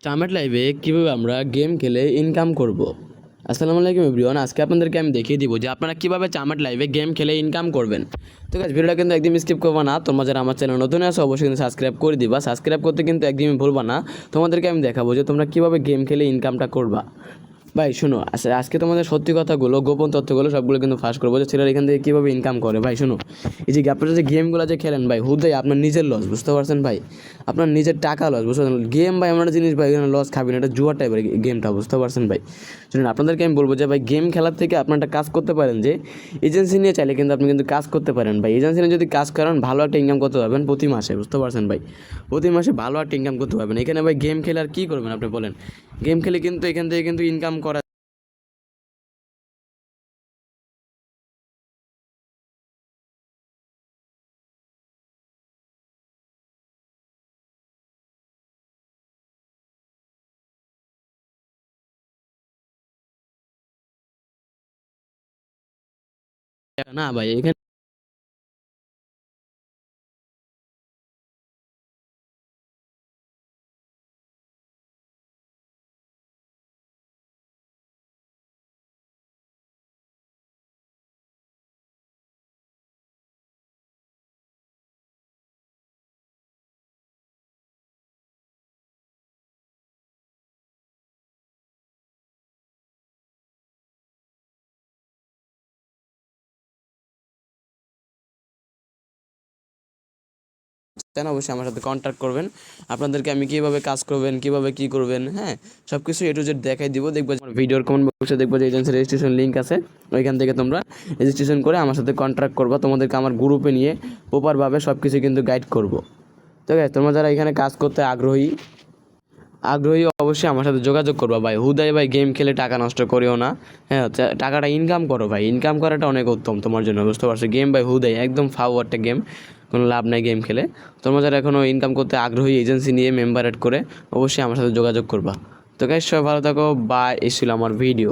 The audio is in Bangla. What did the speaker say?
চামাট লাইভে কীভাবে আমরা গেম খেলে ইনকাম করব। আসসালামু আলাইকুম এভরিওয়ান, আজকে আপনাদেরকে আমি দেখিয়ে দিব যে আপনারা কীভাবে চামাট লাইভে গেম খেলে ইনকাম করবেন। তো গাইস, ভিডিওটা কিন্তু একদম স্কিপ করবা না। তোমরা যারা আমার চ্যানেল নতুন আছো অবশ্যই কিন্তু সাবস্ক্রাইব করে দিবা। সাবস্ক্রাইব করতে কিন্তু একদমই ভুলবা না। তোমাদেরকে আমি দেখাবো যে তোমরা কীভাবে গেম খেলে ইনকামটা করবা। ভাই শোনো, আজকে তোমাদের সত্যি কথাগুলো, গোপন তথ্যগুলো সবগুলো কিন্তু ফাঁস করবো যে ছেলেরা এখান থেকে কীভাবে ইনকাম করে। ভাই শোনো, এই যে আপনারা যে গেমগুলো যে খেলেন ভাই, হুদাই আপনার নিজের লস, বুঝতে পারছেন ভাই? আপনার নিজের টাকা লস, বুঝতে পারছেন? গেম ভাই এমন একটা জিনিস ভাই, এখানে লস খাবেন, এটা জুয়ার টাইপের গেমটা, বুঝতে পারছেন ভাই? শুনুন, আপনাদেরকে আমি বলবো যে ভাই গেম খেলার থেকে আপনার একটা কাজ করতে পারেন, যে এজেন্সি নিয়ে চাইলে কিন্তু আপনি কিন্তু কাজ করতে পারেন ভাই। এজেন্সি নিয়ে যদি কাজ করেন ভালো একটা ইনকাম করতে পারবেন প্রতি মাসে, বুঝতে পারছেন ভাই? প্রতি মাসে ভালো একটা ইনকাম করতে পারবেন। এখানে ভাই গেম খেলে আর কী করবেন আপনি বলেন? গেম খেলে কিন্তু এখান থেকে কিন্তু ইনকাম করা না ভাই। এখানে চান অবশ্যই আমার সাথে কন্ট্যাক্ট করবেন। আপনাদেরকে আমি কীভাবে কাজ করবেন, কীভাবে কী করবেন, হ্যাঁ, সব কিছু এ টু জেড দেখাই দিব। দেখবো আমার ভিডিওর কমেন্ট বক্সে দেখবো যে এজেন্সির রেজিস্ট্রেশন লিঙ্ক আছে, ওইখান থেকে তোমরা রেজিস্ট্রেশন করে আমার সাথে কন্ট্যাক্ট করবা। তোমাদেরকে আমার গ্রুপে নিয়ে প্রপারভাবে সব কিছু কিন্তু গাইড করবো। ঠিক আছে, তোমরা যারা এখানে কাজ করতে আগ্রহী অবশ্যই আমার সাথে যোগাযোগ করবা ভাই। হুদাই ভাই গেম খেলে টাকা নষ্ট করিও না। হ্যাঁ, টাকাটা ইনকাম করো ভাই, ইনকাম করাটা অনেক উত্তম তোমার জন্য, বুঝতে পারছো? গেম ভাই হুদাই একদম ফাও একটা গেম, কোনো লাভ নাই গেম খেলে। তোমরা যারা এখনও ইনকাম করতে আগ্রহী, এজেন্সি নিয়ে মেম্বার অ্যাড করে অবশ্যই আমার সাথে যোগাযোগ করবা। তো গাইস, সবাই ভালো থাকো, বাই। এই ছিল আমার ভিডিও।